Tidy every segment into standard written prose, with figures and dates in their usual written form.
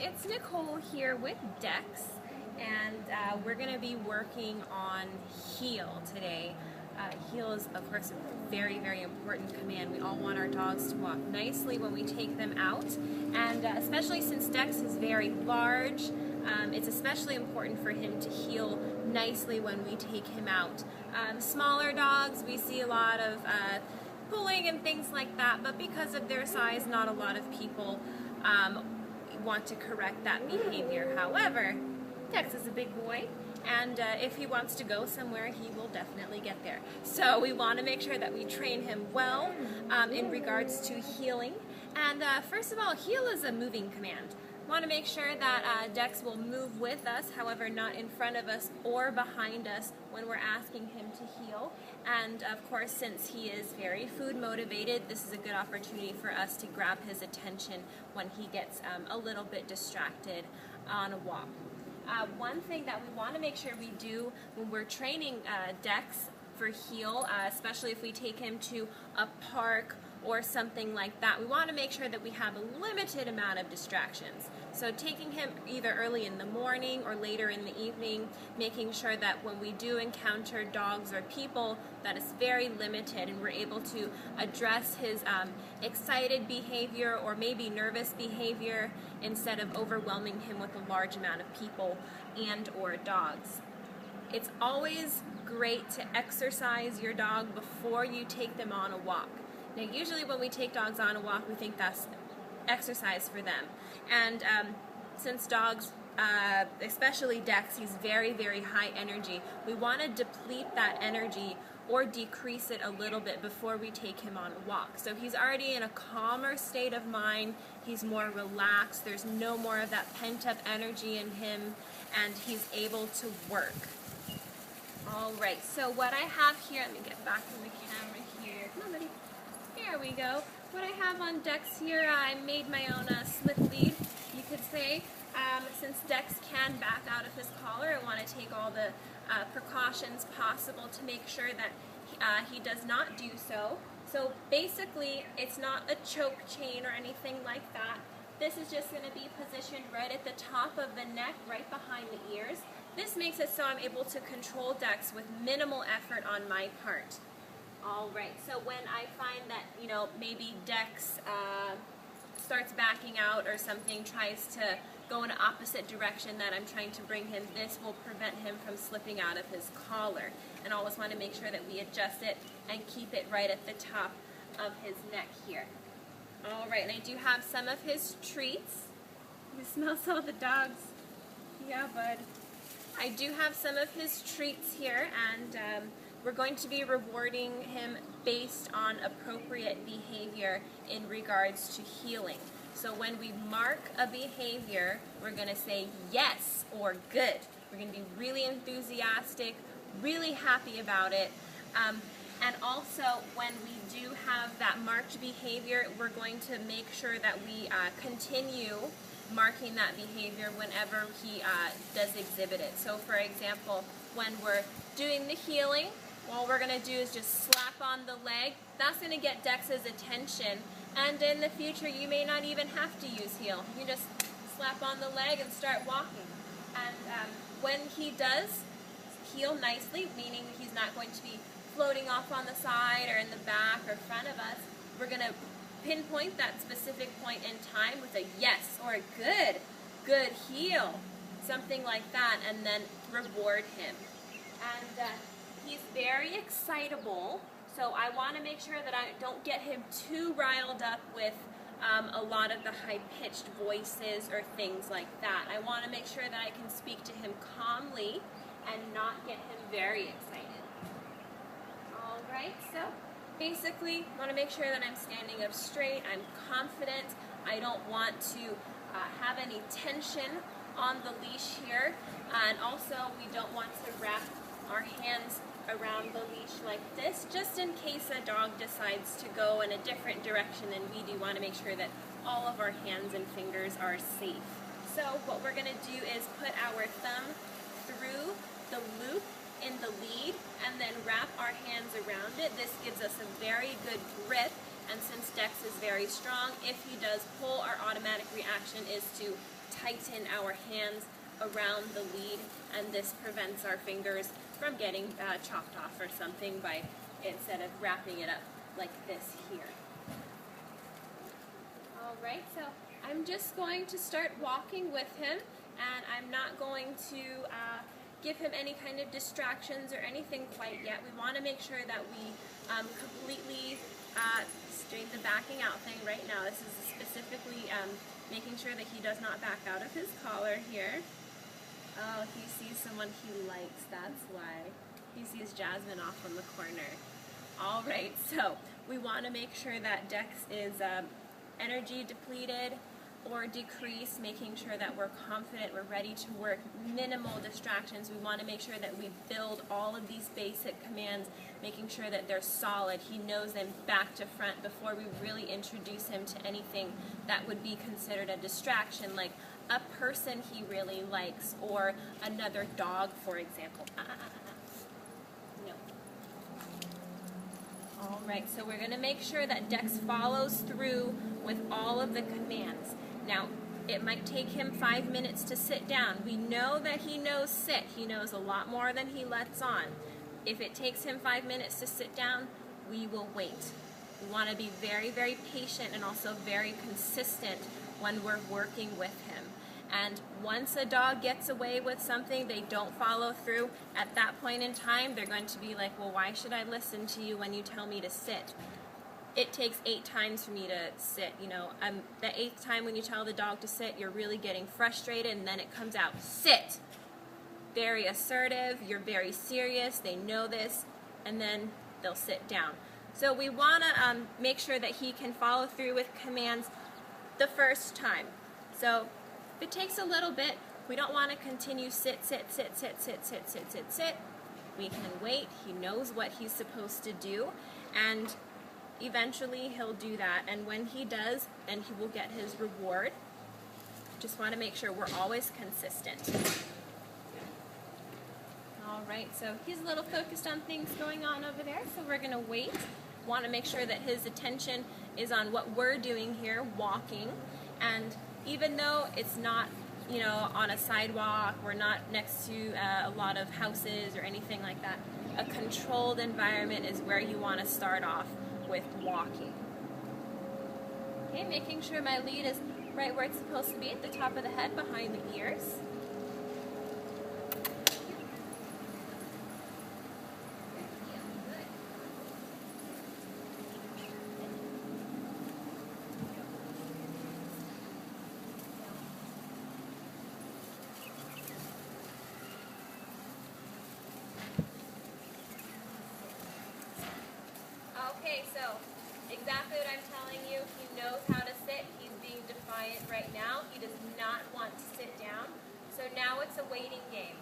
it's Nicole here with Dex, and we're going to be working on heel today. Heel is, of course, a very, very important command. We all want our dogs to walk nicely when we take them out, and especially since Dex is very large, it's especially important for him to heel nicely when we take him out. Smaller dogs, we see a lot of pulling and things like that, but because of their size, not a lot of people want to correct that behavior. However, Dex is a big boy, and if he wants to go somewhere, he will definitely get there. So we want to make sure that we train him well in regards to heeling. And first of all, heel is a moving command. Want to make sure that Dex will move with us, however not in front of us or behind us when we're asking him to heel. And of course, since he is very food motivated, this is a good opportunity for us to grab his attention when he gets a little bit distracted on a walk. One thing that we want to make sure we do when we're training Dex for heel, especially if we take him to a park or something like that, we want to make sure that we have a limited amount of distractions. So taking him either early in the morning or later in the evening, making sure that when we do encounter dogs or people, that it's very limited and we're able to address his excited behavior or maybe nervous behavior instead of overwhelming him with a large amount of people and or dogs. It's always great to exercise your dog before you take them on a walk. Now, usually when we take dogs on a walk, we think that's exercise for them. And since dogs, especially Dex, he's very, very high energy, we want to deplete that energy or decrease it a little bit before we take him on a walk. So he's already in a calmer state of mind, he's more relaxed, there's no more of that pent-up energy in him, and he's able to work. All right, so what I have here, let me get back to the camera here. Come on, buddy. There we go. What I have on Dex here, I made my own slip lead, you could say. Since Dex can back out of his collar, I want to take all the precautions possible to make sure that he does not do so. So basically, it's not a choke chain or anything like that. This is just going to be positioned right at the top of the neck, right behind the ears. This makes it so I'm able to control Dex with minimal effort on my part. All right, so when I find that, maybe Dex starts backing out or something, tries to go in an opposite direction that I'm trying to bring him, this will prevent him from slipping out of his collar. And always want to make sure that we adjust it and keep it right at the top of his neck here. All right, and I do have some of his treats. You smell all the dogs. Yeah, bud. I do have some of his treats here, and we're going to be rewarding him based on appropriate behavior in regards to heeling. So when we mark a behavior, we're going to say yes or good. We're going to be really enthusiastic, really happy about it. And also, when we do have that marked behavior, we're going to make sure that we continue marking that behavior whenever he does exhibit it. So for example, when we're doing the heeling, all we're going to do is just slap on the leg. That's going to get Dex's attention, and in the future you may not even have to use heel. You just slap on the leg and start walking. And when he does heel nicely, meaning he's not going to be floating off on the side or in the back or front of us, we're going to pinpoint that specific point in time with a yes or a good heel, something like that, and then reward him. And he's very excitable, so I want to make sure that I don't get him too riled up with a lot of the high-pitched voices or things like that. I want to make sure that I can speak to him calmly and not get him very excited. All right, so basically, I want to make sure that I'm standing up straight, I'm confident, I don't want to have any tension on the leash here, and also we don't want to wrap our hands around the leash like this, just in case a dog decides to go in a different direction than we do. Want to make sure that all of our hands and fingers are safe. So what we're going to do is put our thumb through the loop in the lead and then wrap our hands around it. This gives us a very good grip, and since Dex is very strong, if he does pull, our automatic reaction is to tighten our hands around the lead, and this prevents our fingers from getting chopped off or something by instead of wrapping it up like this here. Alright, so I'm just going to start walking with him, and I'm not going to give him any kind of distractions or anything quite yet. We want to make sure that we completely doing the backing out thing right now. This is specifically making sure that he does not back out of his collar here. Oh, he sees someone he likes, that's why. He sees Jasmine off in the corner. Alright, so we want to make sure that Dex is energy depleted or decreased, making sure that we're confident, we're ready to work, minimal distractions. We want to make sure that we build all of these basic commands, making sure that they're solid. He knows them back to front before we really introduce him to anything that would be considered a distraction, like a person he really likes or another dog, for example. No. Alright, so we're going to make sure that Dex follows through with all of the commands. Now, it might take him 5 minutes to sit down. We know that he knows sit. He knows a lot more than he lets on. If it takes him 5 minutes to sit down, we will wait. We want to be very, very patient and also very consistent when we're working with him. And once a dog gets away with something, they don't follow through, at that point in time, they're going to be like, well, why should I listen to you when you tell me to sit? It takes 8 times for me to sit, you know. The 8th time when you tell the dog to sit, you're really getting frustrated, and then it comes out, sit. Very assertive, you're very serious, they know this, and then they'll sit down. So we want to make sure that he can follow through with commands the first time. So if it takes a little bit, we don't want to continue sit, sit, sit, sit, sit, sit, sit, sit, sit. We can wait. He knows what he's supposed to do, and eventually he'll do that. And when he does, then he will get his reward. Just want to make sure we're always consistent. Alright, so he's a little focused on things going on over there, so we're going to wait. Want to make sure that his attention is on what we're doing here, walking. And even though it's not, you know, on a sidewalk, we're not next to a lot of houses or anything like that, a controlled environment is where you want to start off with walking. Okay, making sure my lead is right where it's supposed to be, at the top of the head, behind the ears. Okay, so exactly what I'm telling you, he knows how to sit. He's being defiant right now. He does not want to sit down. So now it's a waiting game.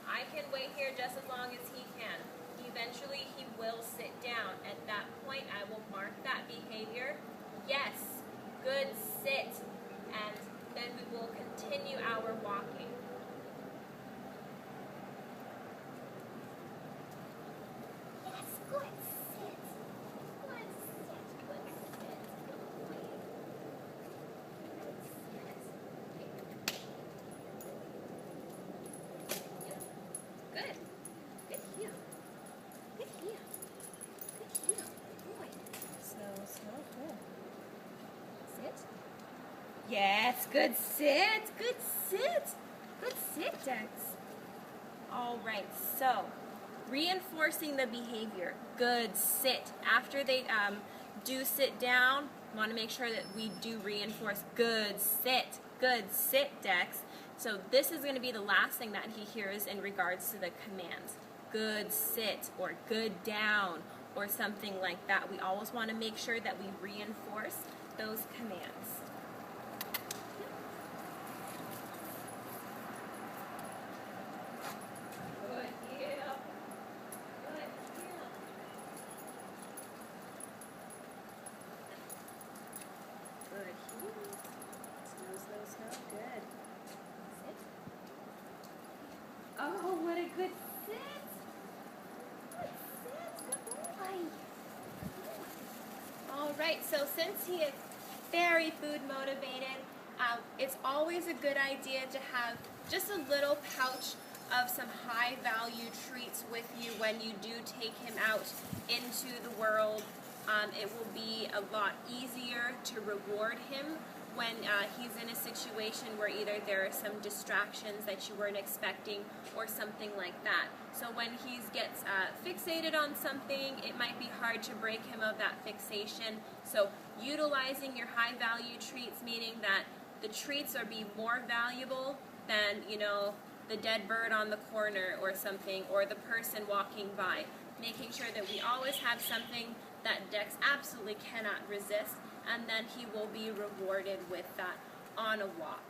I can wait here just as long as he can. Eventually he will sit down. At that point I will mark that behavior. Yes, good sit. And then we will continue our walking. Yes, good sit, good sit, good sit, Dex. All right, so reinforcing the behavior, good sit. After they do sit down, want to make sure that we do reinforce good sit, Dex. So this is going to be the last thing that he hears in regards to the commands. Good sit or good down or something like that. We always want to make sure that we reinforce those commands. Oh, what a good sit! Good sit, good boy. All right, so since he is very food motivated, It's always a good idea to have just a little pouch of some high value treats with you when you do take him out into the world. It will be a lot easier to reward him when he's in a situation where either there are some distractions that you weren't expecting or something like that. So when he gets fixated on something, it might be hard to break him of that fixation. So utilizing your high value treats, meaning that the treats are be more valuable than, the dead bird on the corner or something, or the person walking by. Making sure that we always have something that Dex absolutely cannot resist, and then he will be rewarded with that on a walk.